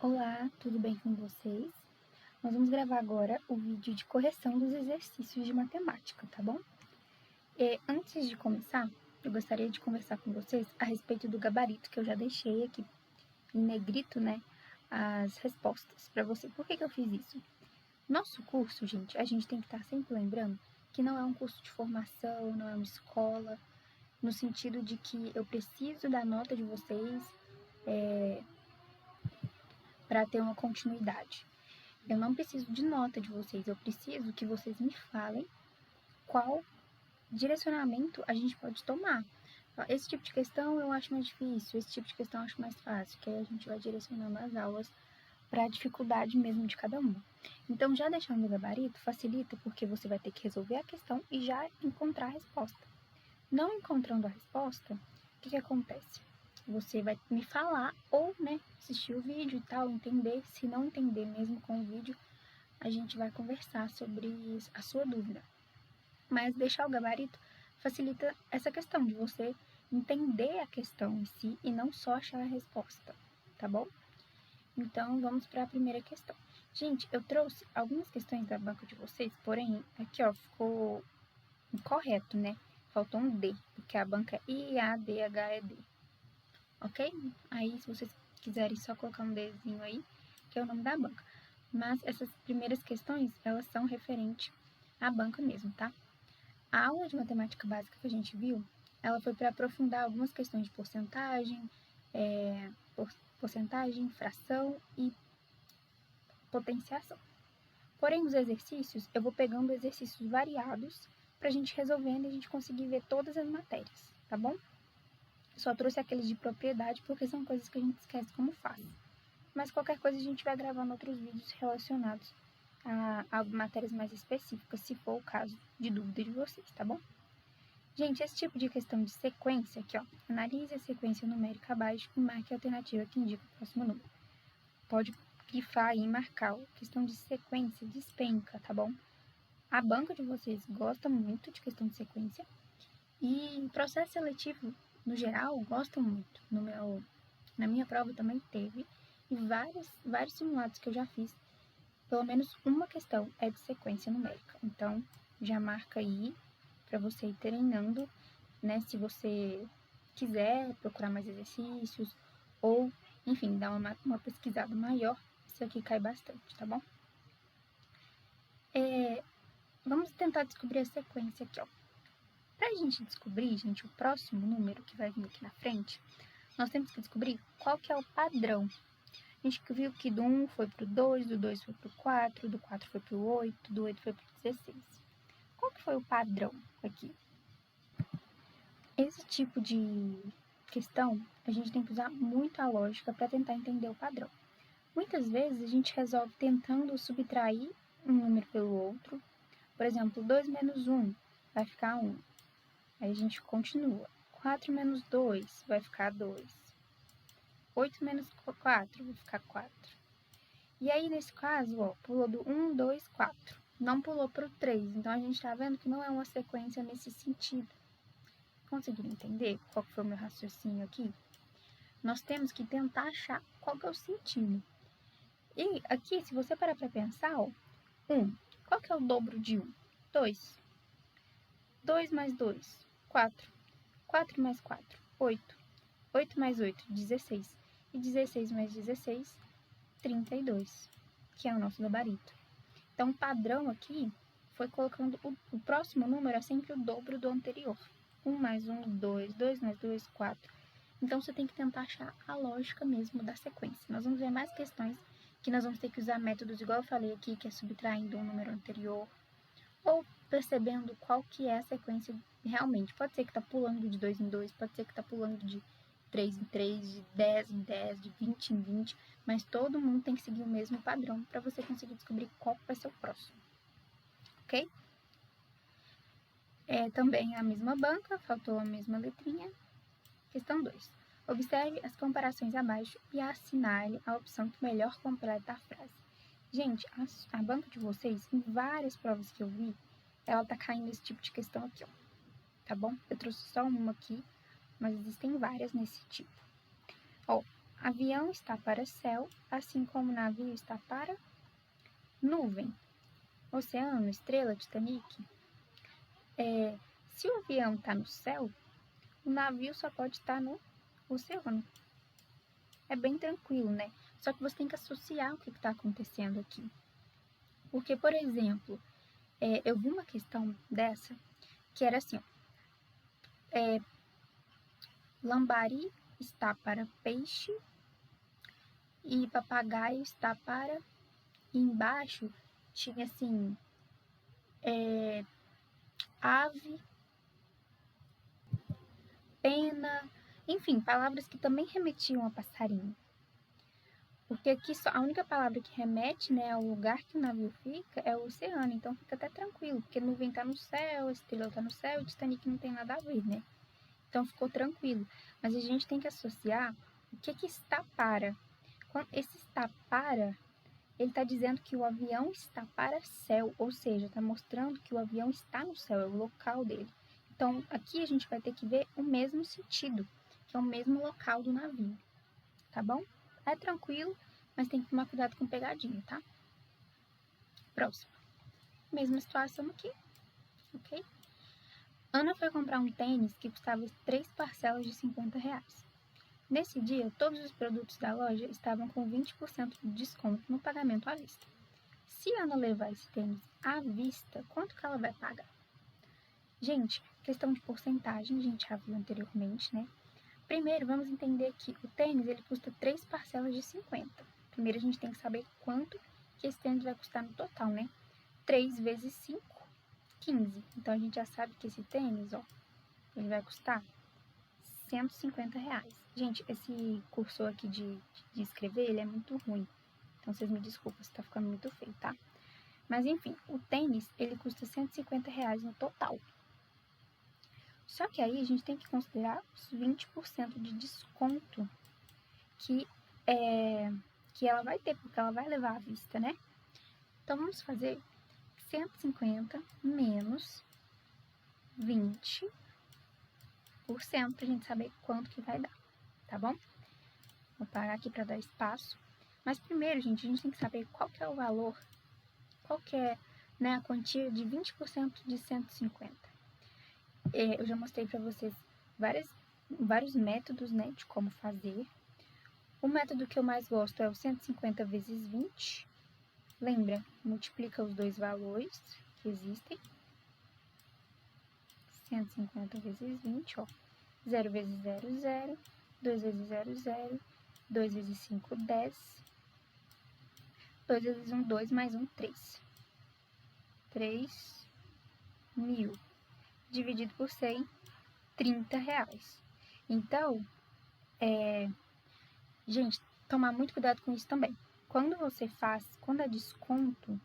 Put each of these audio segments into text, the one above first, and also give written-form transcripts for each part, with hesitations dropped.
Olá, tudo bem com vocês? Nós vamos gravar agora o vídeo de correção dos exercícios de matemática, tá bom? Antes de começar, eu gostaria de conversar com vocês a respeito do gabarito que eu já deixei aqui em negrito, né, as respostas para você. Por que eu fiz isso? Nosso curso, gente, a gente tem que estar sempre lembrando que não é um curso de formação, não é uma escola, no sentido de que eu preciso da nota de vocês para ter uma continuidade. Eu não preciso de nota de vocês, eu preciso que vocês me falem qual direcionamento a gente pode tomar. Esse tipo de questão eu acho mais difícil, esse tipo de questão eu acho mais fácil, que aí a gente vai direcionando as aulas para a dificuldade mesmo de cada uma. Então, já deixando o gabarito facilita porque você vai ter que resolver a questão e já encontrar a resposta. Não encontrando a resposta, o que acontece? Você vai me falar ou, né, assistir o vídeo e tal, entender. Se não entender mesmo com o vídeo, a gente vai conversar sobre a sua dúvida. Mas deixar o gabarito facilita essa questão de você entender a questão em si e não só achar a resposta, tá bom? Então, vamos para a primeira questão. Gente, eu trouxe algumas questões da banca de vocês, porém, aqui ó, ficou incorreto, né? Faltou um D, porque a banca é IADHED, ok? Aí, se vocês quiserem só colocar um Dzinho aí, que é o nome da banca. Mas essas primeiras questões, elas são referentes à banca mesmo, tá? A aula de matemática básica que a gente viu, ela foi para aprofundar algumas questões de porcentagem, fração e potenciação. Porém, os exercícios, eu vou pegando exercícios variados para a gente resolvendo e a gente conseguir ver todas as matérias, tá bom? Só trouxe aqueles de propriedade porque são coisas que a gente esquece como faz. Mas qualquer coisa a gente vai gravando outros vídeos relacionados a matérias mais específicas, se for o caso de dúvida de vocês, tá bom? Gente, esse tipo de questão de sequência aqui, ó, analise a sequência numérica abaixo e marque a alternativa que indica o próximo número. Pode grifar aí e marcar, ó, questão de sequência despenca, tá bom? A banca de vocês gosta muito de questão de sequência e processo seletivo, no geral, gostam muito. Na minha prova também teve e vários simulados que eu já fiz, pelo menos uma questão é de sequência numérica. Então, já marca aí para você ir treinando, né? Se você quiser procurar mais exercícios ou, enfim, dar uma pesquisada maior, isso aqui cai bastante, tá bom? Vamos tentar descobrir a sequência aqui, ó. Pra gente descobrir, gente, o próximo número que vai vir aqui na frente, nós temos que descobrir qual que é o padrão. A gente viu que do 1 foi pro 2, do 2 foi pro 4, do 4 foi pro 8, do 8 foi pro 16. Qual que foi o padrão aqui? Esse tipo de questão, a gente tem que usar muito a lógica para tentar entender o padrão. Muitas vezes a gente resolve tentando subtrair um número pelo outro. Por exemplo, 2 menos 1 vai ficar 1. Aí a gente continua. 4 menos 2 vai ficar 2. 8 menos 4 vai ficar 4. E aí, nesse caso, ó, pulou do 1, 2, 4. Não pulou para o 3. Então, a gente está vendo que não é uma sequência nesse sentido. Conseguiram entender qual foi o meu raciocínio aqui? Nós temos que tentar achar qual que é o sentido. E aqui, se você parar para pensar, ó, 1. Qual que é o dobro de 1? 2. 2 mais 2, 4. 4 mais 4, 8. 8 mais 8, 16. E 16 mais 16, 32, que é o nosso gabarito. Então, o padrão aqui foi colocando o próximo número é sempre o dobro do anterior. 1 mais 1, 2. 2 mais 2, 4. Então, você tem que tentar achar a lógica mesmo da sequência. Nós vamos ver mais questões que nós vamos ter que usar métodos, igual eu falei aqui, que é subtraindo um número anterior, ou percebendo qual que é a sequência realmente. Pode ser que está pulando de 2 em 2, pode ser que está pulando de 3 em 3, de 10 em 10, de 20 em 20, mas todo mundo tem que seguir o mesmo padrão para você conseguir descobrir qual vai ser o próximo, ok? Também a mesma banca, faltou a mesma letrinha. Questão 2. Observe as comparações abaixo e assinale a opção que melhor completa a frase. Gente, a banca de vocês, em várias provas que eu vi, ela tá caindo esse tipo de questão aqui, ó. Tá bom? Eu trouxe só uma aqui, mas existem várias nesse tipo. Ó, Avião está para céu, assim como navio está para nuvem. Oceano, estrela, Titanic. Se o avião está no céu, o navio só pode estar no oceano. É bem tranquilo, né? Só que você tem que associar o que está acontecendo aqui. Porque, por exemplo, eu vi uma questão dessa que era assim, lambari está para peixe e papagaio está para... E embaixo tinha assim, ave, pena, enfim, palavras que também remetiam a passarinho. Porque aqui a única palavra que remete, né, ao lugar que o navio fica é o oceano, então fica até tranquilo, porque nuvem tá no céu, estrela tá no céu e Titanic não tem nada a ver, né? Então ficou tranquilo. Mas a gente tem que associar o que está para. Quando esse está para, ele está dizendo que o avião está para céu, ou seja, está mostrando que o avião está no céu, é o local dele. Então, aqui a gente vai ter que ver o mesmo sentido, que é o mesmo local do navio, tá bom? É tranquilo, mas tem que tomar cuidado com pegadinha, tá? Próximo. Mesma situação aqui, ok? Ana foi comprar um tênis que custava 3 parcelas de R$50. Nesse dia, todos os produtos da loja estavam com 20% de desconto no pagamento à vista. Se Ana levar esse tênis à vista, quanto que ela vai pagar? Gente, questão de porcentagem, a gente já viu anteriormente, né? Primeiro, vamos entender que o tênis ele custa 3 parcelas de 50. Primeiro, a gente tem que saber quanto que esse tênis vai custar no total, né? 3 vezes 5, 15. Então, a gente já sabe que esse tênis, ó, ele vai custar R$150. Gente, esse cursor aqui de escrever, ele é muito ruim. Então, vocês me desculpem se tá ficando muito feio, tá? Mas, enfim, o tênis, ele custa R$150 no total. Só que aí a gente tem que considerar os 20% de desconto que ela vai ter, porque ela vai levar à vista, né? Então, vamos fazer 150 menos 20% pra gente saber quanto que vai dar, tá bom? Vou parar aqui para dar espaço. Mas primeiro, gente, a gente tem que saber qual que é o valor, qual que é, né, a quantia de 20% de 150. Eu já mostrei para vocês vários métodos, né, de como fazer. O método que eu mais gosto é o 150 vezes 20. Lembra? Multiplica os dois valores que existem. 150 vezes 20, ó. 0 vezes 0, 0. 2 vezes 0, 0. 2 vezes 5, 10. 2 vezes 1, 2, mais 1, 3. 3.000. Dividido por 100, R$30. Então, gente, tomar muito cuidado com isso também. Quando é desconto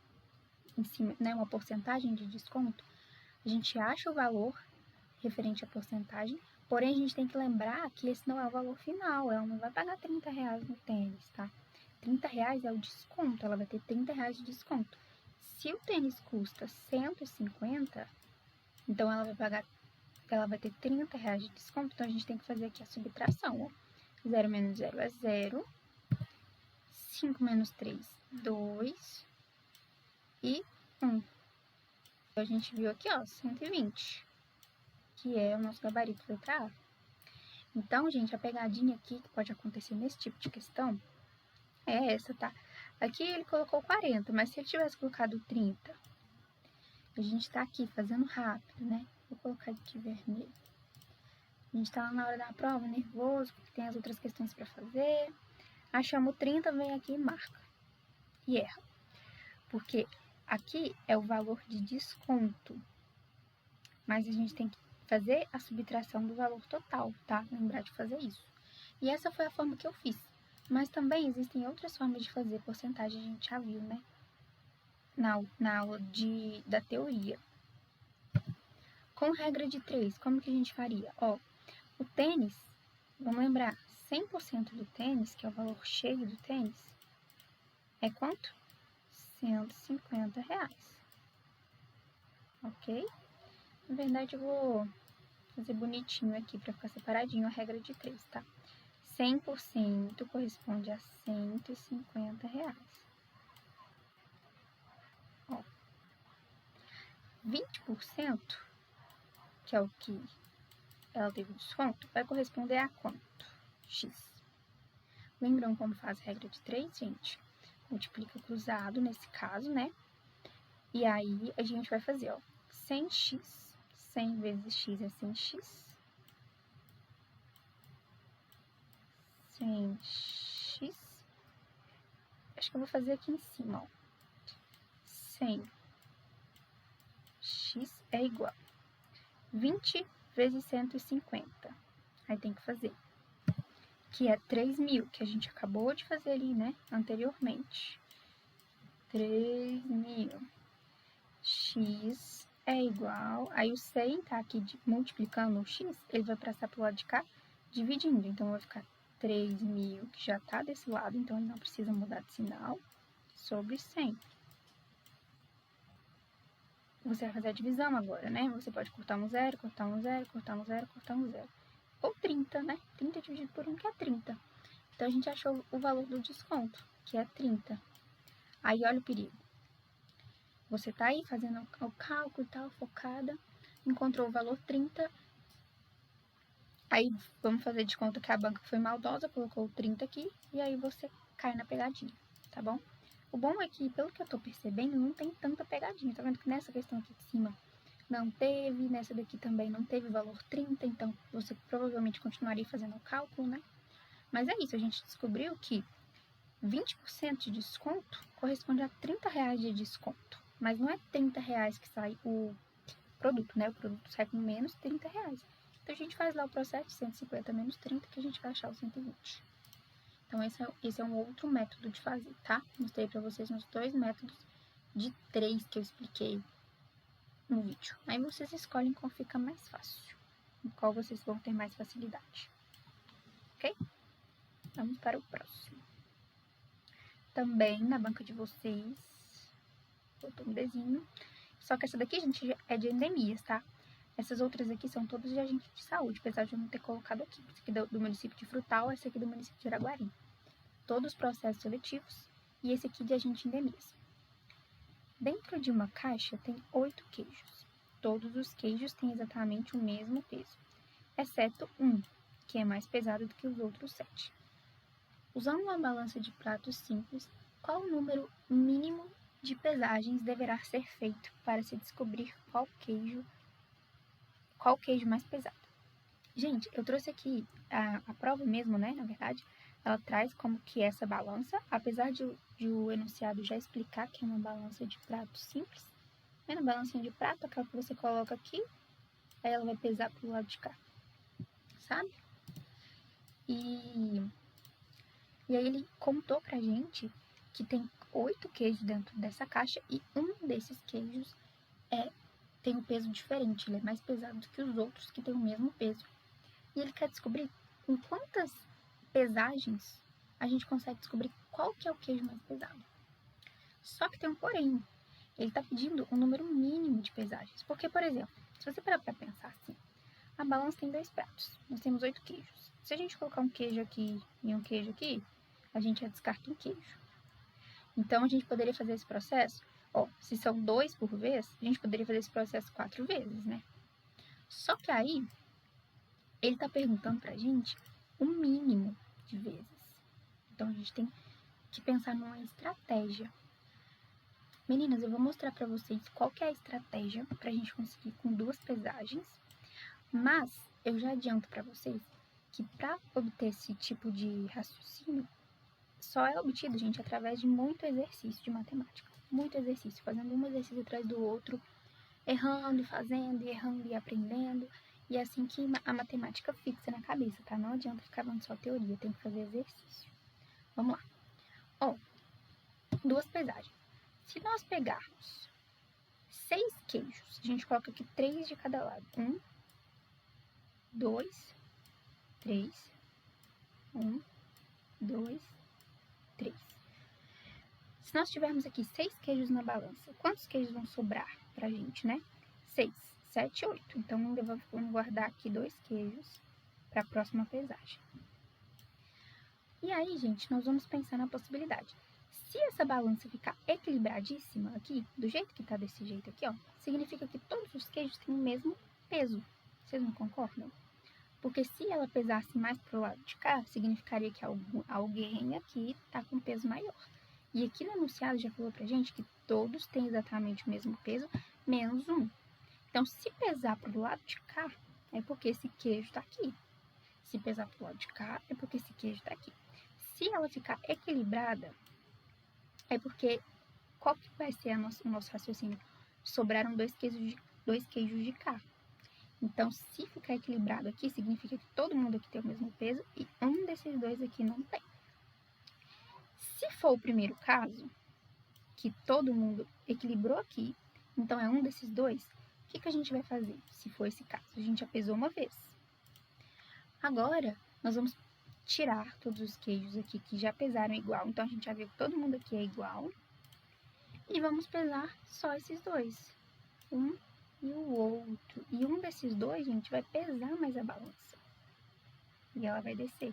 em cima, né, uma porcentagem de desconto, a gente acha o valor referente à porcentagem, porém a gente tem que lembrar que esse não é o valor final, ela não vai pagar R$30 no tênis, tá? R$30 é o desconto, ela vai ter R$30 de desconto. Se o tênis custa 150, então ela vai ter R$30 de desconto, então a gente tem que fazer aqui a subtração, ó. 0 menos 0 é 0, 5 menos 3, 2 e 1. A gente viu aqui, ó, 120, que é o nosso gabarito letra A. Então, gente, a pegadinha aqui que pode acontecer nesse tipo de questão é essa, tá? Aqui ele colocou 40, mas se ele tivesse colocado 30, a gente tá aqui fazendo rápido, né? Vou colocar aqui vermelho. A gente tá lá na hora da prova, nervoso, porque tem as outras questões para fazer. Achamos 30, vem aqui e marca. E erra. Porque aqui é o valor de desconto. Mas a gente tem que fazer a subtração do valor total, tá? Lembrar de fazer isso. E essa foi a forma que eu fiz. Mas também existem outras formas de fazer porcentagem, a gente já viu, né? Na aula da teoria. Com regra de 3, como que a gente faria? Ó, o tênis, vamos lembrar, 100% do tênis, que é o valor cheio do tênis, é quanto? R$150. Ok? Na verdade, eu vou fazer bonitinho aqui para ficar separadinho a regra de 3, tá? 100% corresponde a R$ 150. Ó, 20%, que é o que ela teve desconto, vai corresponder a quanto? X. Lembram como faz a regra de 3, gente? Multiplica cruzado nesse caso, né? E aí a gente vai fazer, ó, 100x. 100 vezes x é 100x. 100x. Acho que eu vou fazer aqui em cima, ó. 100x é igual 20 vezes 150. Aí tem que fazer, que é 3.000, que a gente acabou de fazer ali, né, anteriormente. 3.000. X é igual, aí o 100 tá aqui multiplicando o x, ele vai passar pro lado de cá, dividindo. Então, vai ficar 3.000, que já tá desse lado, então ele não precisa mudar de sinal, sobre 100. Você vai fazer a divisão agora, né? Você pode cortar um zero, cortar um zero, cortar um zero, cortar um zero. Ou 30, né? 30 dividido por 1, que é 30. Então, a gente achou o valor do desconto, que é 30. Aí, olha o perigo. Você tá aí fazendo o cálculo e tal, focada, encontrou o valor 30. Aí, vamos fazer de conta que a banca foi maldosa, colocou o 30 aqui, e aí você cai na pegadinha, tá bom? O bom é que, pelo que eu tô percebendo, não tem tanta pegadinha. Tá vendo que nessa questão aqui de cima não teve, nessa daqui também não teve valor 30, então você provavelmente continuaria fazendo o cálculo, né? Mas é isso, a gente descobriu que 20% de desconto corresponde a R$ 30 de desconto. Mas não é R$ 30 que sai o produto, né? O produto sai com menos R$ 30. Então, a gente faz lá o processo de 150 menos 30, que a gente vai achar o 120. Então, esse é um outro método de fazer, tá? Mostrei pra vocês nos 2 métodos de 3 que eu expliquei no vídeo. Aí vocês escolhem qual fica mais fácil, em qual vocês vão ter mais facilidade. Ok? Vamos para o próximo. Também na banca de vocês, botou um desenho. Só que essa daqui, gente, é de endemias, tá? Essas outras aqui são todas de agente de saúde, apesar de eu não ter colocado aqui. Esse aqui do município de Frutal, esse aqui do município de Araguari. Todos os processos seletivos e esse aqui de agente de endemias. Dentro de uma caixa tem 8 queijos. Todos os queijos têm exatamente o mesmo peso, exceto um, que é mais pesado do que os outros 7. Usando uma balança de pratos simples, qual o número mínimo de pesagens deverá ser feito para se descobrir qual queijo mais pesado? Gente, eu trouxe aqui a prova mesmo, né, na verdade, ela traz como que essa balança, apesar de o enunciado já explicar que é uma balança de prato simples, né, na balancinha de prato, aquela que você coloca aqui, aí ela vai pesar pro lado de cá, sabe? E aí ele contou pra gente que tem 8 queijos dentro dessa caixa e um desses queijos tem um peso diferente, ele é mais pesado do que os outros que têm o mesmo peso. E ele quer descobrir com quantas pesagens a gente consegue descobrir qual que é o queijo mais pesado. Só que tem um porém, ele está pedindo um número mínimo de pesagens. Porque, por exemplo, se você parar para pensar assim, a balança tem 2 pratos, nós temos 8 queijos. Se a gente colocar um queijo aqui e um queijo aqui, a gente já descarta um queijo. Então, a gente poderia fazer esse processo, se são 2 por vez, a gente poderia fazer esse processo 4 vezes, né? Só que aí, ele está perguntando pra gente o mínimo de vezes. Então, a gente tem que pensar numa estratégia. Meninas, eu vou mostrar pra vocês qual que é a estratégia pra gente conseguir com 2 pesagens, mas eu já adianto pra vocês que pra obter esse tipo de raciocínio, só é obtido, gente, através de muito exercício de matemática. Muito exercício, fazendo um exercício atrás do outro, errando e fazendo, e errando e aprendendo. E é assim que a matemática fixa na cabeça, tá? Não adianta ficar vendo só teoria, tem que fazer exercício. Vamos lá. 2 pesagens. Se nós pegarmos 6 queijos, a gente coloca aqui 3 de cada lado. 1, 2, 3. 1, 2, 3. Se nós tivermos aqui 6 queijos na balança, quantos queijos vão sobrar pra gente, né? 6, 7, 8. Então, vamos guardar aqui 2 queijos para a próxima pesagem. E aí, gente, nós vamos pensar na possibilidade. Se essa balança ficar equilibradíssima aqui, do jeito que tá desse jeito aqui, ó, significa que todos os queijos têm o mesmo peso. Vocês não concordam? Porque se ela pesasse mais pro lado de cá, significaria que alguém aqui tá com peso maior. E aqui no enunciado já falou pra gente que todos têm exatamente o mesmo peso, menos um. Então, se pesar pro lado de cá, é porque esse queijo tá aqui. Se pesar pro lado de cá, é porque esse queijo tá aqui. Se ela ficar equilibrada, é porque qual que vai ser o nosso raciocínio? Sobraram dois queijos de cá. Então, se ficar equilibrado aqui, significa que todo mundo aqui tem o mesmo peso e um desses dois aqui não tem. Se for o primeiro caso, que todo mundo equilibrou aqui, então é um desses dois, o que a gente vai fazer se for esse caso? A gente já pesou uma vez. Agora, nós vamos tirar todos os queijos aqui que já pesaram igual. Então, a gente já viu que todo mundo aqui é igual. E vamos pesar só esses dois. Um e o outro. E um desses dois, gente, vai pesar mais a balança. E ela vai descer.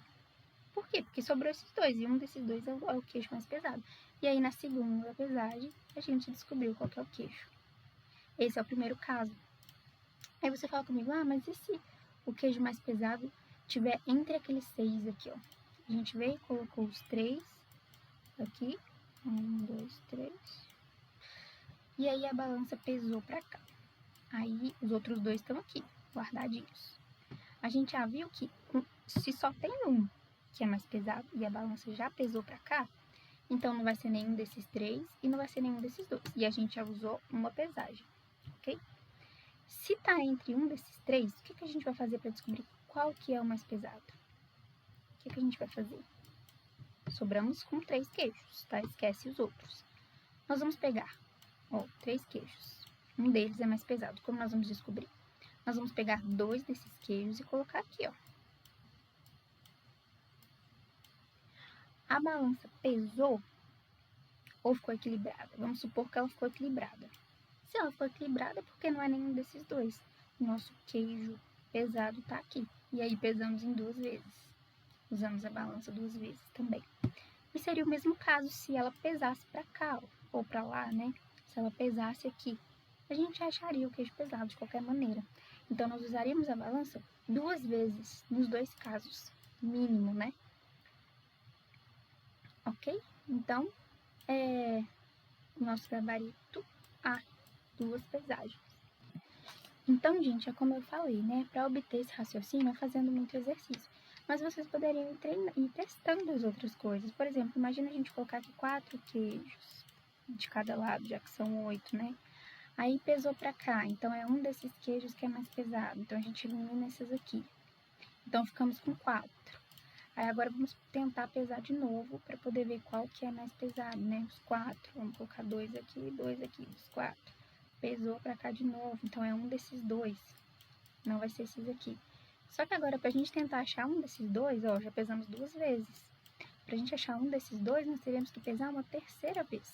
Por quê? Porque sobrou esses dois. E um desses dois é o queijo mais pesado. E aí, na segunda pesagem, a gente descobriu qual que é o queijo. Esse é o primeiro caso. Aí você fala comigo, mas e se o queijo mais pesado tiver entre aqueles 6 aqui, ó? A gente veio e colocou os 3 aqui. 1, 2, 3. E aí a balança pesou pra cá. Aí os outros dois estão aqui, guardadinhos. A gente já viu que se só tem um que é mais pesado e a balança já pesou pra cá, então não vai ser nenhum desses 3 e não vai ser nenhum desses 2. E a gente já usou uma pesagem, ok? Se tá entre um desses 3, o que a gente vai fazer para descobrir qual que é o mais pesado? O que a gente vai fazer? Sobramos com 3 queijos, tá? Esquece os outros. Nós vamos pegar, 3 queijos. Um deles é mais pesado. Como nós vamos descobrir? Nós vamos pegar 2 desses queijos e colocar aqui, ó. A balança pesou ou ficou equilibrada? Vamos supor que ela ficou equilibrada. Se ela ficou equilibrada, é porque não é nenhum desses dois. Nosso queijo pesado tá aqui. E aí pesamos em 2 vezes. Usamos a balança 2 vezes também. E seria o mesmo caso se ela pesasse para cá ou para lá, né? Se ela pesasse aqui, a gente acharia o queijo pesado de qualquer maneira. Então, nós usaríamos a balança 2 vezes nos 2 casos, mínimo, né? Ok? Então, o nosso gabarito A, 2 pesagens. Então, gente, é como eu falei, né? Para obter esse raciocínio, é fazendo muito exercício. Mas vocês poderiam ir testando as outras coisas. Por exemplo, imagina a gente colocar aqui 4 queijos de cada lado, já que são 8, né? Aí pesou pra cá, então é um desses queijos que é mais pesado. Então, a gente elimina esses aqui. Então, ficamos com 4. Aí, agora vamos tentar pesar de novo para poder ver qual que é mais pesado, né? Os 4. Vamos colocar 2 aqui, 2 aqui, os 4. Pesou pra cá de novo, então é um desses 2. Não vai ser esses aqui. Só que agora, pra gente tentar achar um desses 2, ó, já pesamos 2 vezes. Pra gente achar um desses 2, nós teríamos que pesar uma terceira vez.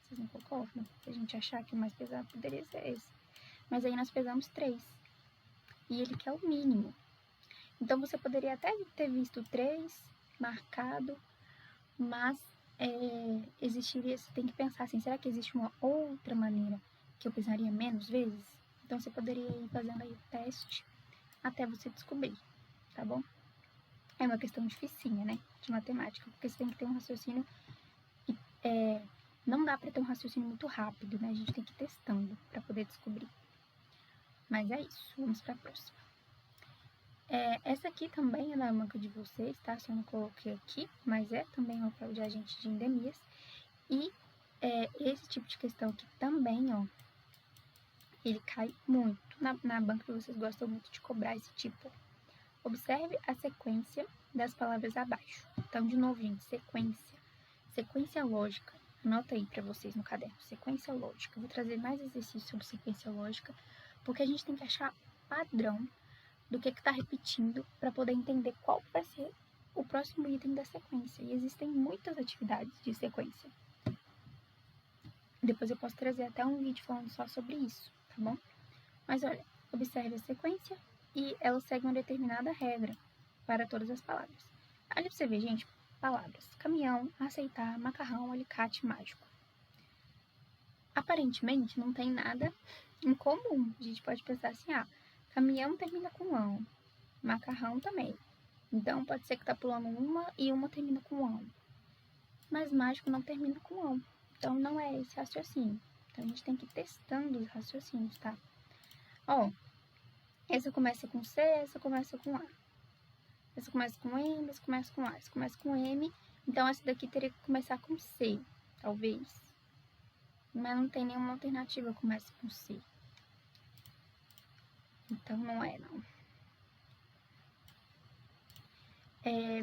Vocês não concordam? Se a gente achar que o mais pesado poderia ser esse. Mas aí nós pesamos 3. E ele quer o mínimo. Então, você poderia até ter visto 3 marcado, mas existiria, você tem que pensar assim, será que existe uma outra maneira que eu pesaria menos vezes? Então, você poderia ir fazendo aí o teste até você descobrir, tá bom? É uma questão dificinha, né, de matemática, porque você tem que ter um raciocínio, não dá para ter um raciocínio muito rápido, né, a gente tem que ir testando para poder descobrir. Mas é isso, vamos para a próxima. Essa aqui também é da banca de vocês, tá? Só não coloquei aqui, mas é também uma prova de agente de endemias. E esse tipo de questão aqui também, ó, ele cai muito. Na banca que vocês gostam muito de cobrar esse tipo. Observe a sequência das palavras abaixo. Então, de novo, gente, sequência. Sequência lógica. Anota aí para vocês no caderno. Sequência lógica. Eu vou trazer mais exercícios sobre sequência lógica, porque a gente tem que achar padrão do que está repetindo para poder entender qual vai ser o próximo item da sequência. E existem muitas atividades de sequência. Depois eu posso trazer até um vídeo falando só sobre isso, tá bom? Mas olha, observe a sequência e ela segue uma determinada regra para todas as palavras. Olha pra você ver, gente, palavras: caminhão, aceitar, macarrão, alicate, mágico. Aparentemente não tem nada em comum. A gente pode pensar assim, caminhão termina com ão, macarrão também. Então pode ser que tá pulando uma e uma termina com ão. Mas mágico não termina com ão. Então não é esse raciocínio. Então a gente tem que ir testando os raciocínios, tá? Essa começa com C, essa começa com A. Essa começa com M, essa começa com A, essa começa com M. Então essa daqui teria que começar com C, talvez. Mas não tem nenhuma alternativa que comece com C. Então não é, não.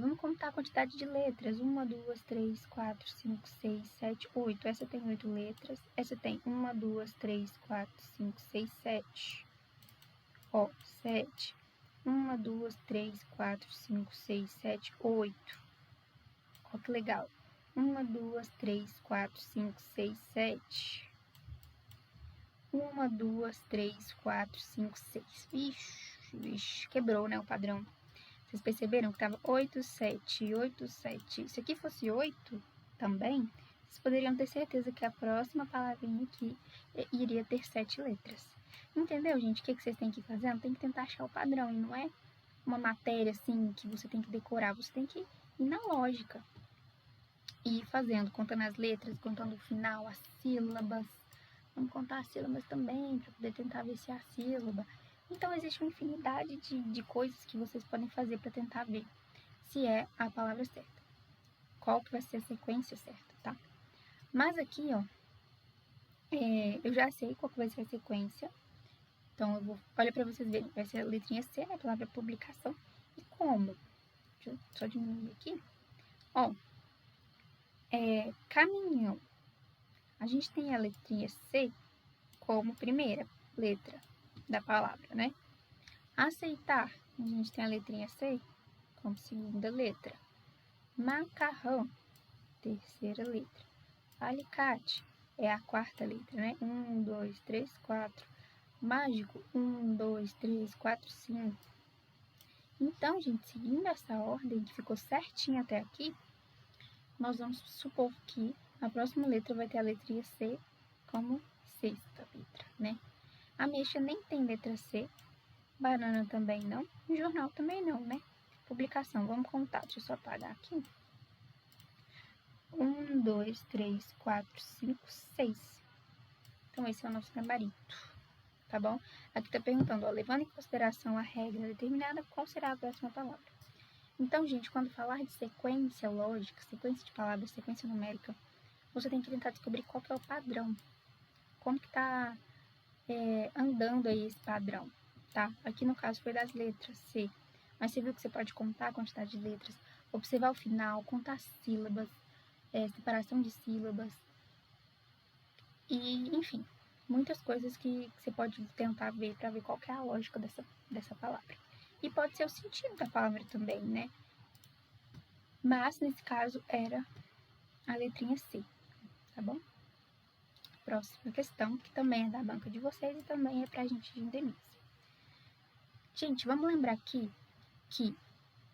Vamos contar a quantidade de letras. 1, 2, 3, 4, 5, 6, 7, 8. Essa tem 8 letras. Essa tem 1, 2, 3, 4, 5, 6, 7. 7. 1, 2, 3, 4, 5, 6, 7, 8. Ó, que legal. 1, 2, 3, 4, 5, 6, 7. 1, 2, 3, 4, 5, 6. Vixe, quebrou, né, o padrão. Vocês perceberam que tava 8, 7, 8, 7. Se aqui fosse 8 também, vocês poderiam ter certeza que a próxima palavrinha aqui iria ter 7 letras. Entendeu, gente? O que vocês têm que ir fazendo? Tem que tentar achar o padrão, e não é uma matéria, assim, que você tem que decorar. Você tem que ir na lógica. E ir fazendo, contando as letras, contando o final, as sílabas. Vamos contar as sílabas também, para poder tentar ver se é a sílaba. Então, existe uma infinidade de coisas que vocês podem fazer para tentar ver se é a palavra certa. Qual que vai ser a sequência certa, tá? Mas aqui, eu já sei qual que vai ser a sequência. Então, olha para vocês verem. Vai ser a letrinha C, né? A palavra publicação. E como? Deixa eu só diminuir aqui. Caminhão. A gente tem a letrinha C como primeira letra da palavra, né? Aceitar, a gente tem a letrinha C como segunda letra. Macarrão, terceira letra. Alicate é a quarta letra, né? 1, 2, 3, 4. Mágico, 1, 2, 3, 4, 5. Então, gente, seguindo essa ordem que ficou certinha até aqui, nós vamos supor que a próxima letra vai ter a letrinha C como sexta letra, né? Ameixa nem tem letra C, banana também não, jornal também não, né? Publicação, vamos contar, deixa eu só apagar aqui. 1, 2, 3, 4, 5, 6. Então, esse é o nosso gabarito, tá bom? Aqui tá perguntando, levando em consideração a regra determinada, qual será a próxima palavra? Então, gente, quando falar de sequência lógica, sequência de palavras, sequência numérica, você tem que tentar descobrir qual que é o padrão. Como que tá andando aí esse padrão, tá? Aqui no caso foi das letras C. Mas você viu que você pode contar a quantidade de letras, observar o final, contar sílabas, separação de sílabas. E, enfim, muitas coisas que você pode tentar ver para ver qual que é a lógica dessa palavra. E pode ser o sentido da palavra também, né? Mas, nesse caso, era a letrinha C, tá bom? Próxima questão, que também é da banca de vocês e também é pra gente de endemias. Gente, vamos lembrar aqui que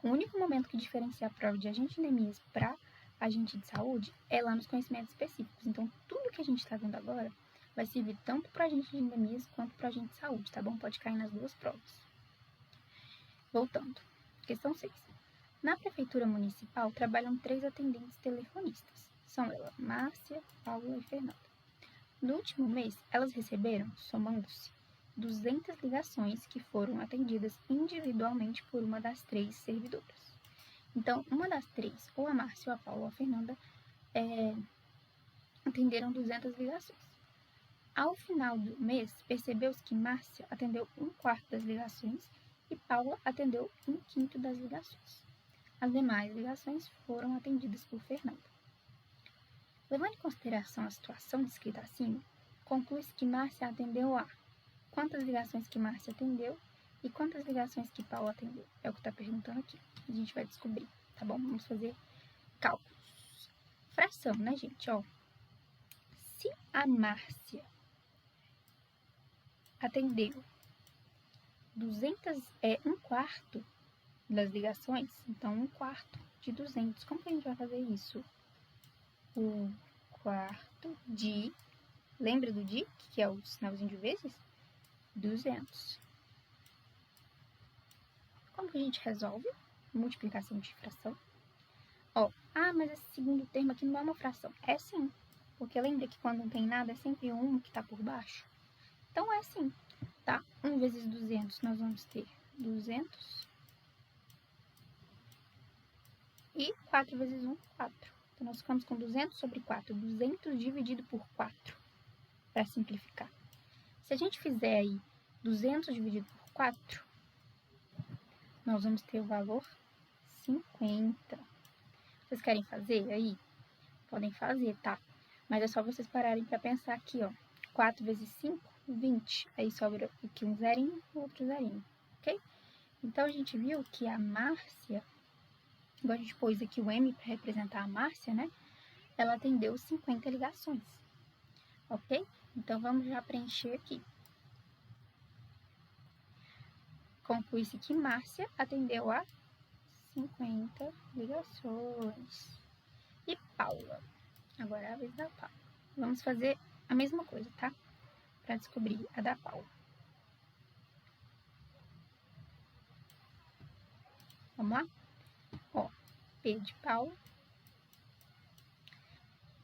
o único momento que diferencia a prova de agente de endemias para agente de saúde é lá nos conhecimentos específicos. Então, tudo que a gente está vendo agora vai servir tanto para agente de endemias quanto para agente de saúde, tá bom? Pode cair nas duas provas. Voltando. Questão 6. Na prefeitura municipal trabalham 3 atendentes telefonistas. São elas Márcia, Paula e Fernanda. No último mês, elas receberam, somando-se, 200 ligações que foram atendidas individualmente por uma das 3 servidoras. Então, uma das 3, ou a Márcia, ou a Paula, ou a Fernanda, atenderam 200 ligações. Ao final do mês, percebeu-se que Márcia atendeu 1/4 das ligações e Paula atendeu 1/5 das ligações. As demais ligações foram atendidas por Fernanda. Levando em consideração a situação descrita acima, conclui-se que Márcia atendeu a quantas ligações que Márcia atendeu e quantas ligações que Paula atendeu. É o que está perguntando aqui. A gente vai descobrir, tá bom? Vamos fazer cálculos. Fração, né, gente? Se a Márcia atendeu 1/4 das ligações, então 1/4 de 200. Como que a gente vai fazer isso? 1/4 de... Lembra do de, que é o sinalzinho de vezes? 200. Como que a gente resolve? Multiplicação de fração. Ó, mas esse segundo termo aqui não é uma fração. É sim, porque lembra que quando não tem nada é sempre um que tá por baixo? Então é sim, tá? 1 vezes 200, nós vamos ter 200. E 4 vezes 1, 4. Então, nós ficamos com 200 sobre 4. 200 dividido por 4, para simplificar. Se a gente fizer aí 200 dividido por 4, nós vamos ter o valor 50. Vocês querem fazer aí? Podem fazer, tá? Mas é só vocês pararem para pensar aqui, ó. 4 vezes 5, 20. Aí sobra aqui um zerinho e outro zerinho, ok? Então, a gente viu que a Márcia, igual a gente pôs aqui o M para representar a Márcia, né? Ela atendeu 50 ligações, ok? Então, vamos já preencher aqui. Conclui-se que Márcia atendeu a 50 ligações. E Paula? Agora é a vez da Paula. Vamos fazer a mesma coisa, tá? Para descobrir a da Paula. Vamos lá? Ó, P de Paula.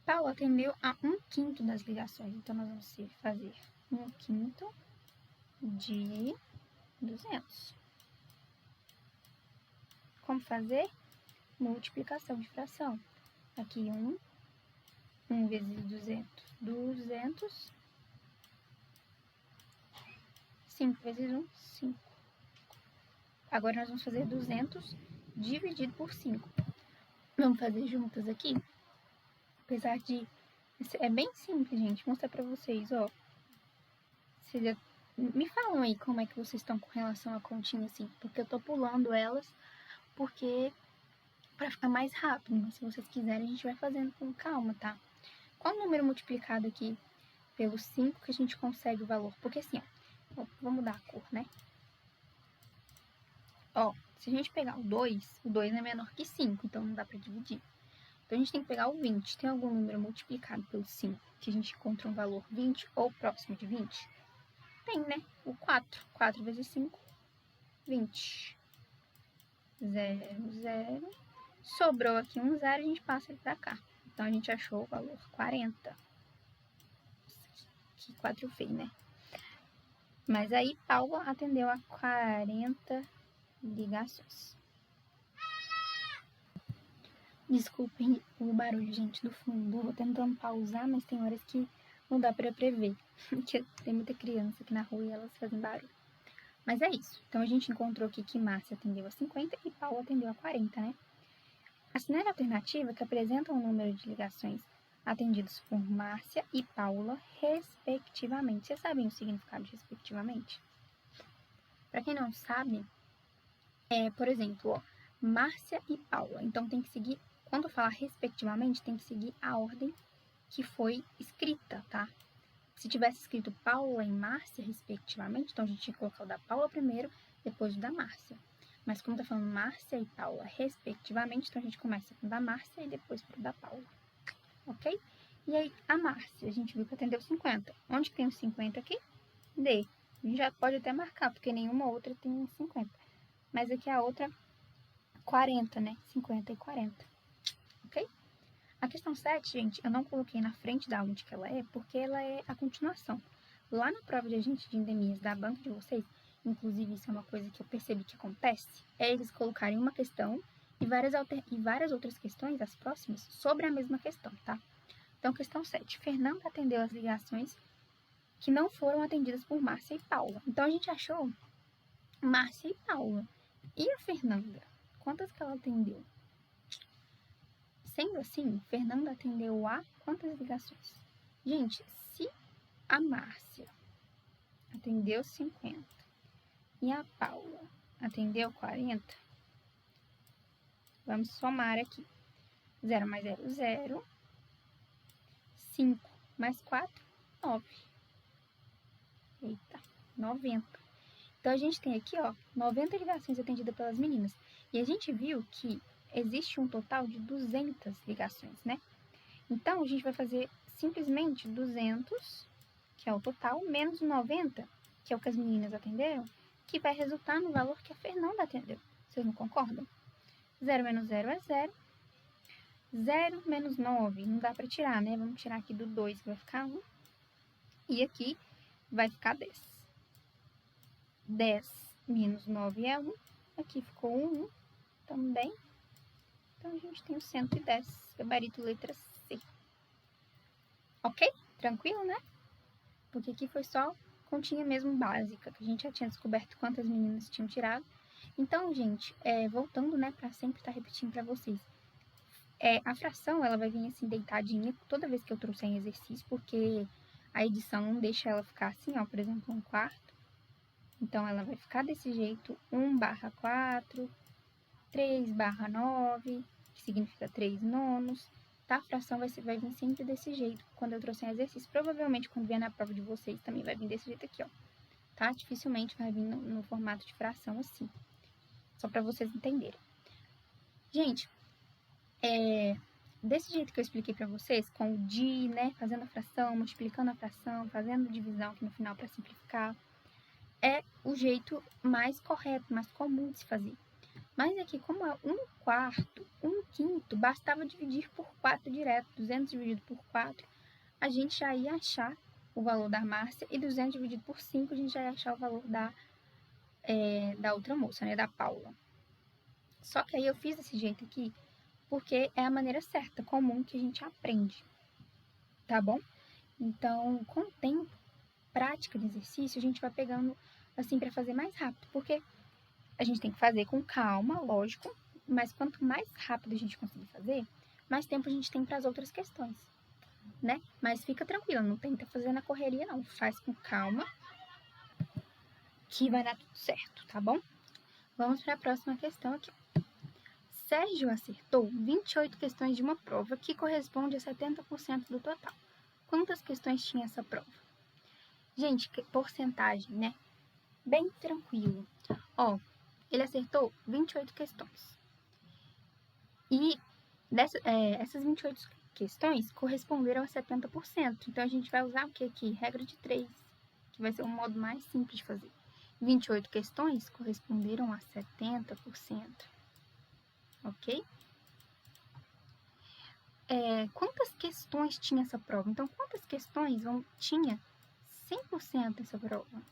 Paula atendeu a 1/5 das ligações. Então, nós vamos fazer 1/5 de 200. Como fazer? Multiplicação de fração. Aqui 1 vezes 200, 200. 5 vezes 1, 5. Agora nós vamos fazer 200 dividido por 5. Vamos fazer juntas aqui. Apesar de... É bem simples, gente. Vou mostrar pra vocês, ó. Me falam aí como é que vocês estão com relação à continha, assim. Porque eu tô pulando elas, porque... pra ficar mais rápido. Mas se vocês quiserem, a gente vai fazendo com calma, tá? Qual o número multiplicado aqui pelo 5 que a gente consegue o valor? Porque assim, ó. Vou mudar a cor, né? Ó, se a gente pegar o 2 é menor que 5, então não dá pra dividir. Então, a gente tem que pegar o 20. Tem algum número multiplicado pelo 5 que a gente encontra um valor 20 ou próximo de 20? Tem, né? O 4. 4 vezes 5, 20. 0, 0. Sobrou aqui um 0, a gente passa ele pra cá. Então, a gente achou o valor 40. Que 4 feio, né? Mas aí, Paula atendeu a 40 ligações. Desculpem o barulho, gente, do fundo. Eu vou tentando pausar, mas tem horas que não dá pra prever. Porque tem muita criança aqui na rua e elas fazem barulho. Mas é isso. Então, a gente encontrou aqui que Márcia atendeu a 50 e Paula atendeu a 40, né? Assinale a alternativa que apresenta o número de ligações atendidos por Márcia e Paula, respectivamente. Vocês sabem o significado de respectivamente? Para quem não sabe, por exemplo, ó, Márcia e Paula. Então, tem que seguir, quando eu falar respectivamente, tem que seguir a ordem que foi escrita, tá? Se tivesse escrito Paula e Márcia, respectivamente, então a gente tinha que colocar o da Paula primeiro, depois o da Márcia. Mas como tá falando Márcia e Paula, respectivamente, então a gente começa com o da Márcia e depois pro da Paula. Ok? E aí, a Márcia, a gente viu que atendeu 50. Onde tem o 50 aqui? D. A gente já pode até marcar, porque nenhuma outra tem 50. Mas aqui a outra, 40, né? 50 e 40. Ok? A questão 7, gente, eu não coloquei na frente da onde que ela é, porque ela é a continuação. Lá na prova de agente de endemias da banca de vocês, inclusive isso é uma coisa que eu percebi que acontece, é eles colocarem uma questão e várias outras questões, as próximas, sobre a mesma questão, tá? Então, questão 7. Fernanda atendeu as ligações que não foram atendidas por Márcia e Paula. Então, a gente achou Márcia e Paula. E a Fernanda? Quantas que ela atendeu? Sendo assim, Fernanda atendeu a quantas ligações? Gente, se a Márcia atendeu 50 e a Paula atendeu 40, vamos somar aqui. 0 mais 0, 0. 5 mais 4, 9. Eita, 90. Então, a gente tem aqui, ó, 90 ligações atendidas pelas meninas. E a gente viu que existe um total de 200 ligações, né? Então, a gente vai fazer simplesmente 200, que é o total, menos 90, que é o que as meninas atenderam, que vai resultar no valor que a Fernanda atendeu. Vocês não concordam? 0 menos 0 é 0. 0 menos 9, não dá para tirar, né? Vamos tirar aqui do 2, que vai ficar 1. E aqui vai ficar 10. 10 menos 9 é 1. Aqui ficou 1 também. Então, a gente tem o 110, gabarito letra C. Ok? Tranquilo, né? Porque aqui foi só continha mesmo básica, que a gente já tinha descoberto quantas meninas tinham tirado. Então, gente, voltando, né, para sempre estar repetindo para vocês. A fração, ela vai vir assim, deitadinha, toda vez que eu trouxer em exercício, porque a edição não deixa ela ficar assim, ó, por exemplo, 1/4. Então, ela vai ficar desse jeito, 1/4, 3/9, que significa 3 nonos. Tá? A fração vai vir sempre desse jeito, quando eu trouxer em exercício. Provavelmente, quando vier na prova de vocês, também vai vir desse jeito aqui, ó. Tá? Dificilmente vai vir no formato de fração assim. Só para vocês entenderem. Gente, desse jeito que eu expliquei para vocês, com o de, né, fazendo a fração, multiplicando a fração, fazendo divisão aqui no final para simplificar, é o jeito mais correto, mais comum de se fazer. Mas aqui, como é 1/4, 1/5, bastava dividir por 4 direto. 200 dividido por 4, a gente já ia achar o valor da Márcia, e 200 dividido por 5, a gente já ia achar o valor da outra moça, né, da Paula. Só que aí eu fiz desse jeito aqui, porque é a maneira certa, comum, que a gente aprende, tá bom? Então, com o tempo, prática de exercício, a gente vai pegando, assim, para fazer mais rápido, porque a gente tem que fazer com calma, lógico, mas quanto mais rápido a gente conseguir fazer, mais tempo a gente tem para as outras questões, né? Mas fica tranquila, não tenta fazer na correria, não. Faz com calma, que vai dar tudo certo, tá bom? Vamos para a próxima questão aqui. Sérgio acertou 28 questões de uma prova, que corresponde a 70% do total. Quantas questões tinha essa prova? Gente, porcentagem, né? Bem tranquilo. Ó, ele acertou 28 questões. E essas 28 questões corresponderam a 70%. Então, a gente vai usar o que aqui? Regra de 3, que vai ser um modo mais simples de fazer. 28 questões corresponderam a 70%. Ok? Quantas questões tinha essa prova? Então, quantas questões tinha 100% essa prova?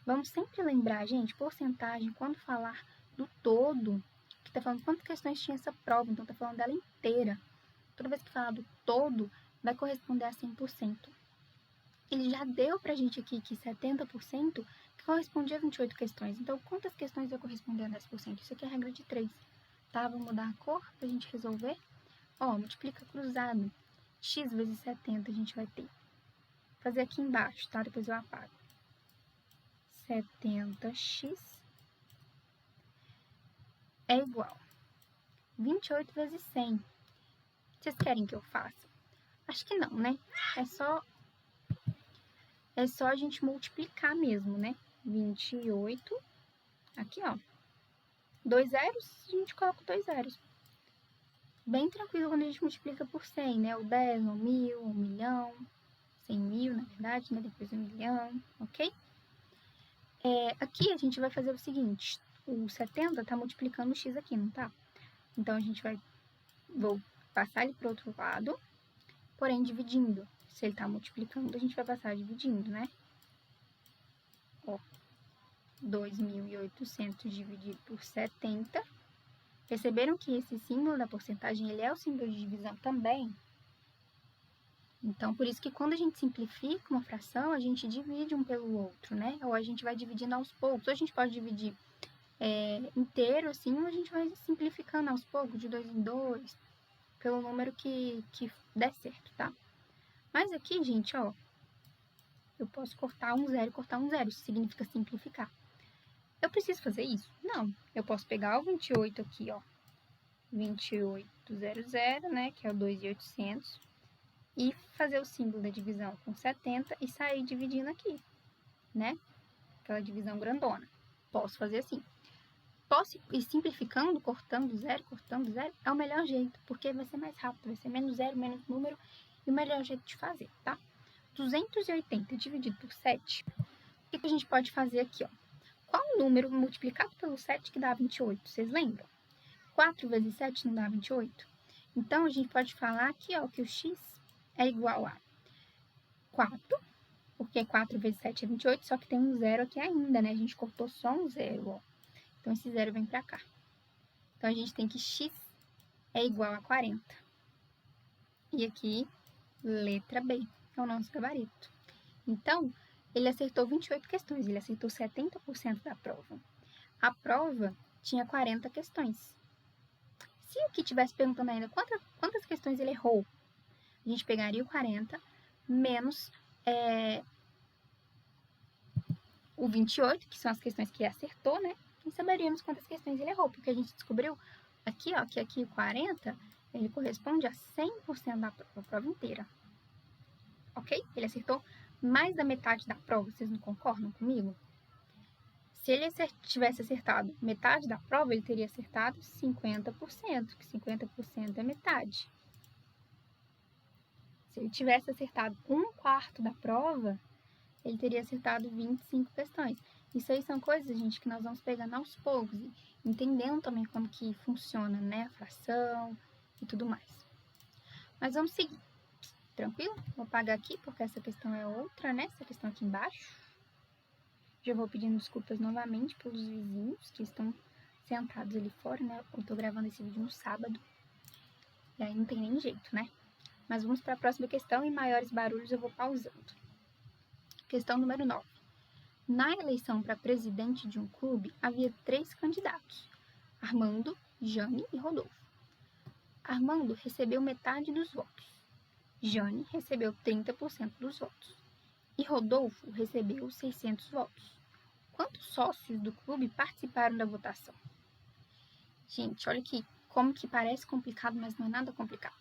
Vamos sempre lembrar, gente, porcentagem, quando falar do todo, que tá falando quantas questões tinha essa prova, então tá falando dela inteira. Toda vez que falar do todo, vai corresponder a 100%. Ele já deu pra gente aqui que 70% que correspondia a 28 questões. Então, quantas questões vai corresponder a 10%? Isso aqui é a regra de 3. Tá? Vou mudar a cor pra gente resolver. Ó, multiplica cruzado. X vezes 70 a gente vai ter. Vou fazer aqui embaixo, tá? Depois eu apago. 70x é igual 28 vezes 100. Vocês querem que eu faça? Acho que não, né? É só a gente multiplicar mesmo, né? 28. Aqui, ó. 2 zeros, a gente coloca 2 zeros. Bem tranquilo quando a gente multiplica por 100, né? O 10, o 1000, o 1.000.000. 100 mil, na verdade, né? Depois 1.000.000, ok? Aqui a gente vai fazer o seguinte. O 70 tá multiplicando o x aqui, não tá? Então, vou passar ele pro outro lado, porém dividindo. Se ele tá multiplicando, a gente vai passar dividindo, né? Ó, 2.800 dividido por 70. Perceberam que esse símbolo da porcentagem, ele é o símbolo de divisão também? Então, por isso que quando a gente simplifica uma fração, a gente divide um pelo outro, né? Ou a gente vai dividindo aos poucos. Ou a gente pode dividir inteiro, assim, ou a gente vai simplificando aos poucos, de 2 em 2, pelo número que der certo, tá? Mas aqui, gente, ó, eu posso cortar um zero e cortar um zero. Isso significa simplificar. Eu preciso fazer isso? Não. Eu posso pegar o 28 aqui, ó. 2800, né? Que é o 2.800. E fazer o símbolo da divisão com 70 e sair dividindo aqui, né? Aquela divisão grandona. Posso fazer assim. e simplificando, cortando zero, é o melhor jeito, porque vai ser mais rápido, vai ser menos zero, menos número, e o melhor jeito de fazer, tá? 280 dividido por 7, o que a gente pode fazer aqui, ó? Qual o número multiplicado pelo 7 que dá 28? Vocês lembram? 4 vezes 7 não dá 28? Então, a gente pode falar aqui, ó, que o x é igual a 4, porque 4 vezes 7 é 28, só que tem um zero aqui ainda, né? A gente cortou só um zero, ó. Então, esse zero vem pra cá. Então, a gente tem que x é igual a 40. E aqui, letra B, é o nosso gabarito. Então, ele acertou 28 questões, ele acertou 70% da prova. A prova tinha 40 questões. Se aqui tivesse perguntando ainda quantas questões ele errou, a gente pegaria o 40 menos o 28, que são as questões que ele acertou, né? E saberíamos quantas questões ele errou, porque a gente descobriu aqui, ó, que aqui o 40, ele corresponde a 100% da prova inteira. Ok? Ele acertou mais da metade da prova, vocês não concordam comigo? Se ele tivesse acertado metade da prova, ele teria acertado 50%, que 50% é metade. Se ele tivesse acertado 1/4 da prova, ele teria acertado 25 questões. Isso aí são coisas, gente, que nós vamos pegando aos poucos, entendendo também como que funciona, né, a fração e tudo mais. Mas vamos seguir. Tranquilo? Vou apagar aqui, porque essa questão é outra, né? Essa questão aqui embaixo. Já vou pedindo desculpas novamente pelos vizinhos que estão sentados ali fora, né? Eu tô gravando esse vídeo no sábado. E aí não tem nem jeito, né? Mas vamos para a próxima questão. Em maiores barulhos eu vou pausando. Questão número 9. Na eleição para presidente de um clube, havia 3 candidatos: Armando, Jane e Rodolfo. Armando recebeu metade dos votos. Jane recebeu 30% dos votos. E Rodolfo recebeu 600 votos. Quantos sócios do clube participaram da votação? Gente, olha aqui como que parece complicado, mas não é nada complicado.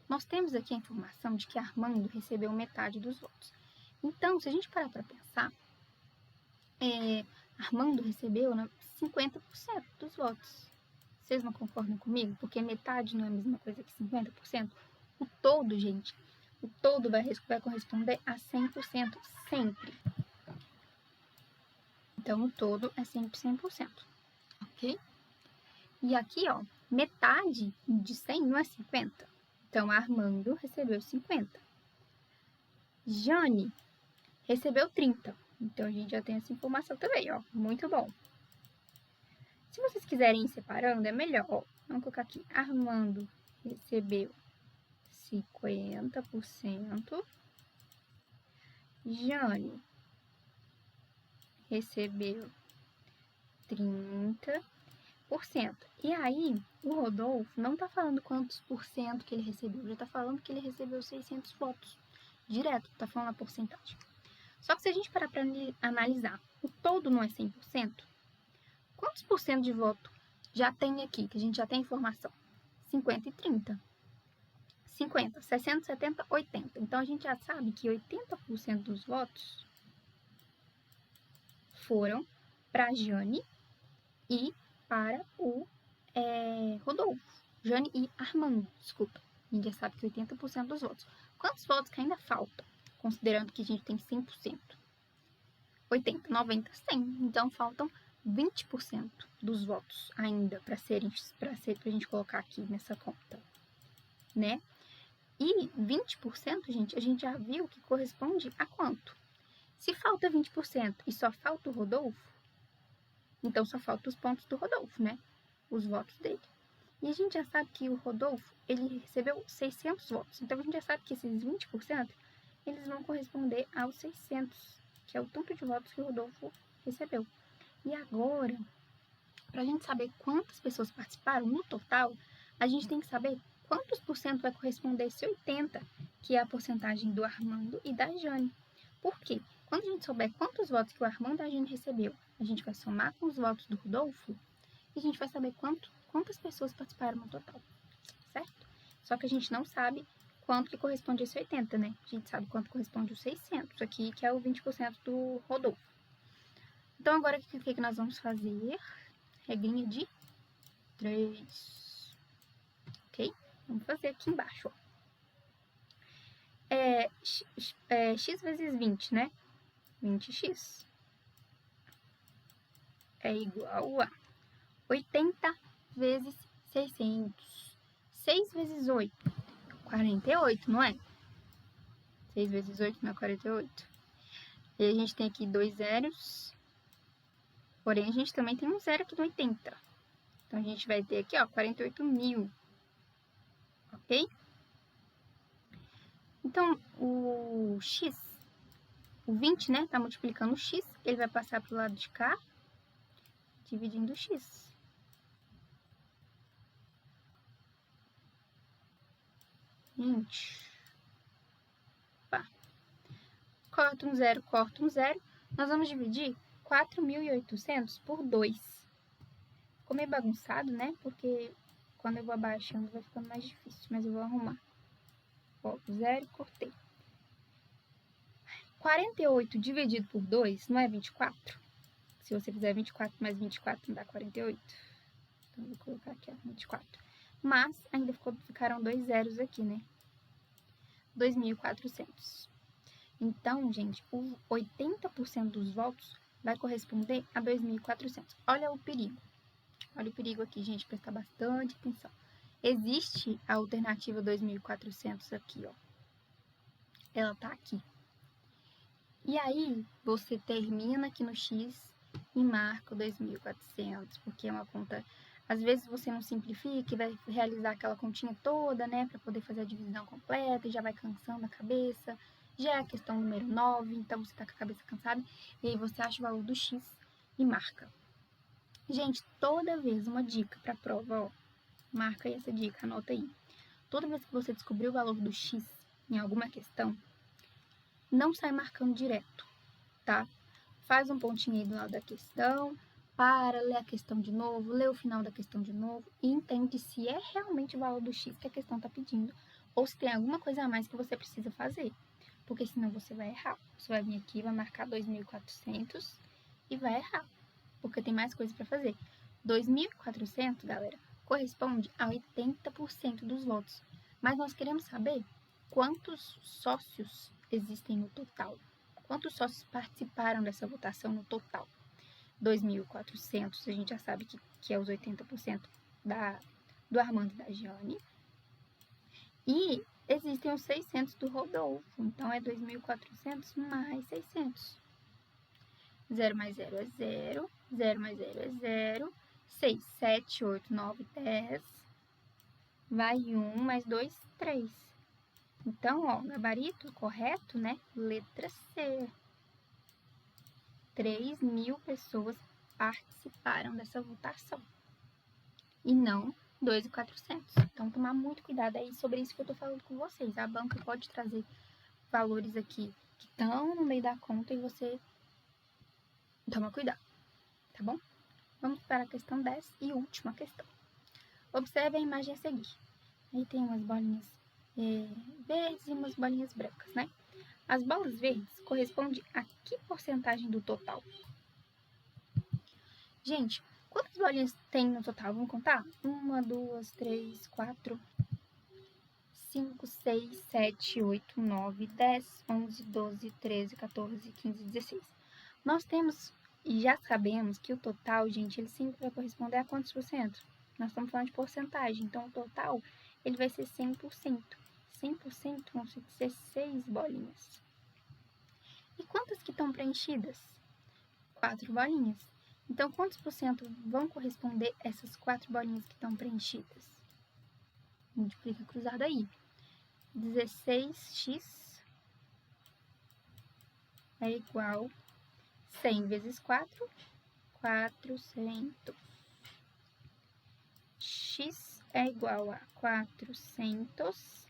Nós temos aqui a informação de que Armando recebeu metade dos votos. Então, se a gente parar para pensar, Armando recebeu 50% dos votos. Vocês não concordam comigo? Porque metade não é a mesma coisa que 50%. O todo, gente, o todo vai corresponder a 100% sempre. Então, o todo é sempre 100%, ok? E aqui, ó, metade de 100 não é 50. Então, Armando recebeu 50. Jane recebeu 30. Então, a gente já tem essa informação também, ó. Muito bom. Se vocês quiserem ir separando, é melhor, ó. Vamos colocar aqui. Armando recebeu 50%. Jane recebeu 30%. E aí, o Rodolfo não tá falando quantos por cento que ele recebeu, já tá falando que ele recebeu 600 votos. Direto, tá falando a porcentagem. Só que se a gente parar para analisar, o todo não é 100%, quantos por cento de voto já tem aqui, que a gente já tem informação? 50 e 30. 50, 60, 70, 80. Então, a gente já sabe que 80% dos votos foram para Jane e para o Rodolfo. Jane e Armando, desculpa. A gente já sabe que 80% dos votos. Quantos votos que ainda faltam? Considerando que a gente tem 100%. 80, 90, 100. Então, faltam 20% dos votos ainda para a gente colocar aqui nessa conta, né? E 20%, gente, a gente já viu que corresponde a quanto? Se falta 20% e só falta o Rodolfo, então só falta os pontos do Rodolfo, né? Os votos dele. E a gente já sabe que o Rodolfo, ele recebeu 600 votos. Então, a gente já sabe que esses 20%, eles vão corresponder aos 600, que é o tanto de votos que o Rodolfo recebeu. E agora, para a gente saber quantas pessoas participaram no total, a gente tem que saber quantos por cento vai corresponder a esse 80, que é a porcentagem do Armando e da Jane. Por quê? Quando a gente souber quantos votos que o Armando e a Jane recebeu, a gente vai somar com os votos do Rodolfo e a gente vai saber quantas pessoas participaram no total, certo? Só que a gente não sabe quanto que corresponde a esse 80, né? A gente sabe quanto corresponde aos 600 aqui, que é o 20% do Rodolfo. Então, agora, o que nós vamos fazer? regrinha de 3. Ok? Vamos fazer aqui embaixo, ó. X vezes 20, né? 20x é igual a 80 vezes 600. 6 vezes 8, 48, não é? 6 vezes 8 não é 48. E a gente tem aqui 2 zeros. Porém, a gente também tem um zero aqui no 80. Então, a gente vai ter aqui, ó, 48.000. Ok? Então, o x, o 20, né, tá multiplicando o x, ele vai passar pro lado de cá, dividindo o x. Gente, pá. Corta um zero, corta um zero. Nós vamos dividir 4.800 por 2. Ficou meio bagunçado, né? Porque quando eu vou abaixando vai ficando mais difícil, mas eu vou arrumar. Ó, zero, cortei. 48 dividido por 2 não é 24? Se você fizer 24 mais 24, não dá 48. Então, eu vou colocar aqui, ó, 24. Mas ainda ficaram 2 zeros aqui, né? 2.400. Então, gente, o 80% dos votos vai corresponder a 2.400. Olha o perigo. Olha o perigo aqui, gente, prestar bastante atenção. Existe a alternativa 2.400 aqui, ó. Ela tá aqui. E aí, você termina aqui no X e marca o 2.400, porque é uma conta... Às vezes você não simplifica e vai realizar aquela continha toda, né, para poder fazer a divisão completa e já vai cansando a cabeça. Já é a questão número 9, então você tá com a cabeça cansada e aí você acha o valor do X e marca. Gente, toda vez uma dica para prova, ó, marca aí essa dica, anota aí. Toda vez que você descobrir o valor do X em alguma questão, não sai marcando direto, tá? Faz um pontinho aí do lado da questão, lê a questão de novo, lê o final da questão de novo e entende se é realmente o valor do X que a questão está pedindo ou se tem alguma coisa a mais que você precisa fazer, porque senão você vai errar. Você vai vir aqui, vai marcar 2.400 e vai errar, porque tem mais coisa para fazer. 2.400, galera, corresponde a 80% dos votos, mas nós queremos saber quantos sócios existem no total. Quantos sócios participaram dessa votação no total? 2.400, a gente já sabe que é os 80% do Armando e da Giane. E existem os 600 do Rodolfo, então é 2.400 mais 600. 0 mais 0 é 0, 0 mais 0 é 0, 6, 7, 8, 9, 10, vai 1 mais 2, 3. Então, ó, gabarito correto, né? Letra C. 3.000 pessoas participaram dessa votação. E não 2.400. Então, tomar muito cuidado aí sobre isso que eu tô falando com vocês. A banca pode trazer valores aqui que estão no meio da conta e você toma cuidado, tá bom? Vamos para a questão 10 e última questão. Observe a imagem a seguir. Aí tem umas bolinhas verdes e umas bolinhas brancas, né? As bolas verdes correspondem a que porcentagem do total? Gente, quantas bolinhas tem no total? Vamos contar? 1, 2, 3, 4, 5, 6, 7, 8, 9, 10, 11, 12, 13, 14, 15, 16. Nós temos e já sabemos que o total, gente, ele sempre vai corresponder a quantos por cento? Nós estamos falando de porcentagem, então o total ele vai ser 100%. 100% vão ser 16 bolinhas. E quantas que estão preenchidas? 4 bolinhas. Então, quantos por cento vão corresponder essas 4 bolinhas que estão preenchidas? Multiplica cruzado aí. 16x é igual 100 vezes 4, 400. X é igual a 400.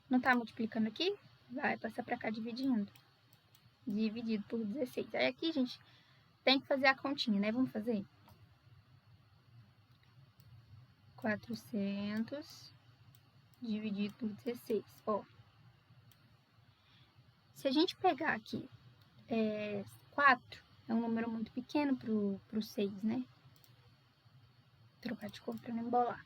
Não tá multiplicando aqui? Vai passar para cá dividindo. Dividido por 16. Aí aqui, gente, tem que fazer a continha, né? Vamos fazer? 400 dividido por 16. Ó, se a gente pegar aqui 4, é um número muito pequeno pro 6, né? trocar de cor para não embolar.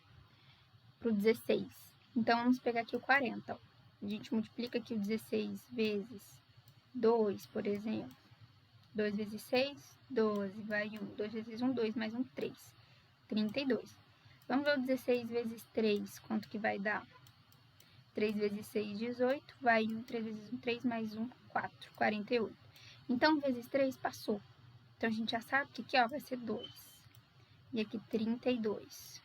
Para o 16. Então, vamos pegar aqui o 40, ó. A gente multiplica aqui o 16 vezes 2, por exemplo. 2 vezes 6, 12, vai 1. 2 vezes 1, 2, mais 1, 3. 32. Vamos ver o 16 vezes 3, quanto que vai dar? 3 vezes 6, 18, vai 1, 3 vezes 1, 3, mais 1, 4, 48. Então, vezes 3 passou. Então, a gente já sabe que aqui, ó, vai ser 2. E aqui, 32.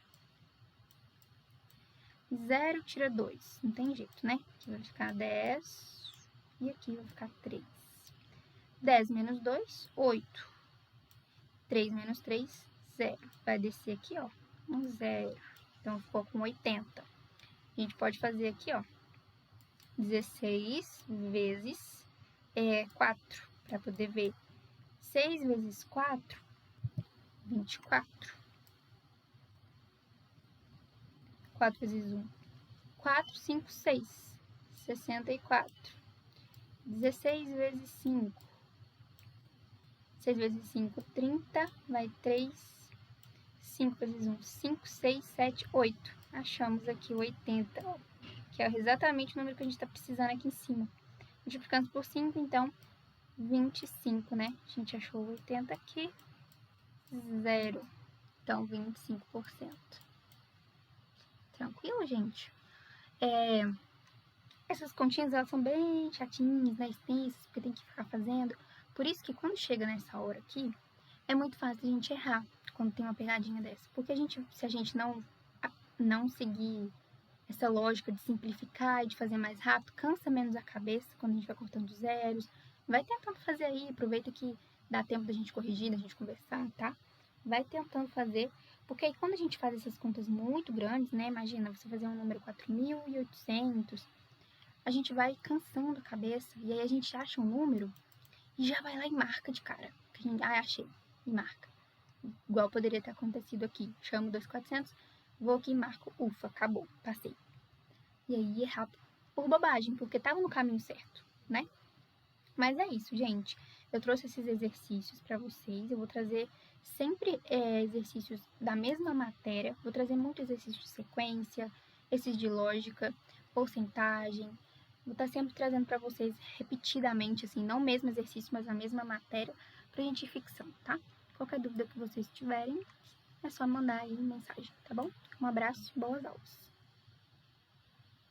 0 tira 2, não tem jeito, né? Aqui vai ficar 10 e aqui vai ficar 3. 10 menos 2, 8. 3 menos 3, 0. Vai descer aqui, ó, um 0. Então, ficou com 80. A gente pode fazer aqui, ó, 16 vezes 4, para poder ver. 6 vezes 4, 24. 4 vezes 1, 4, 5, 6, 64. 16 vezes 5, 6 vezes 5, 30, vai 3, 5 vezes 1, 5, 6, 7, 8. Achamos aqui o 80, ó, que é exatamente o número que a gente está precisando aqui em cima. Multiplicando por 5, então, 25, né? A gente achou 80 aqui, 0. Então, 25%. Tranquilo, gente? Essas continhas, elas são bem chatinhas, né? Extensas, porque tem que ficar fazendo. Por isso que quando chega nessa hora aqui, é muito fácil a gente errar quando tem uma pegadinha dessa. Porque se a gente não seguir essa lógica de simplificar e de fazer mais rápido, cansa menos a cabeça quando a gente vai cortando zeros. Vai tentando fazer aí, aproveita que dá tempo da gente corrigir, da gente conversar, tá? Vai tentando fazer, porque aí quando a gente faz essas contas muito grandes, né? Imagina, você fazer um número 4.800, a gente vai cansando a cabeça, e aí a gente acha um número e já vai lá e marca de cara. A gente, achei, e marca. Igual poderia ter acontecido aqui. Chamo 2.400, vou aqui e marco, ufa, acabou, passei. E aí errar por bobagem, porque tava no caminho certo, né? Mas é isso, gente. Eu trouxe esses exercícios para vocês. Eu vou trazer sempre exercícios da mesma matéria. Vou trazer muito exercício de sequência, esses de lógica, porcentagem. Vou estar sempre trazendo para vocês repetidamente, assim, não o mesmo exercício, mas a mesma matéria, pra gente ir fixando, tá? Qualquer dúvida que vocês tiverem, é só mandar aí mensagem, tá bom? Um abraço e boas aulas!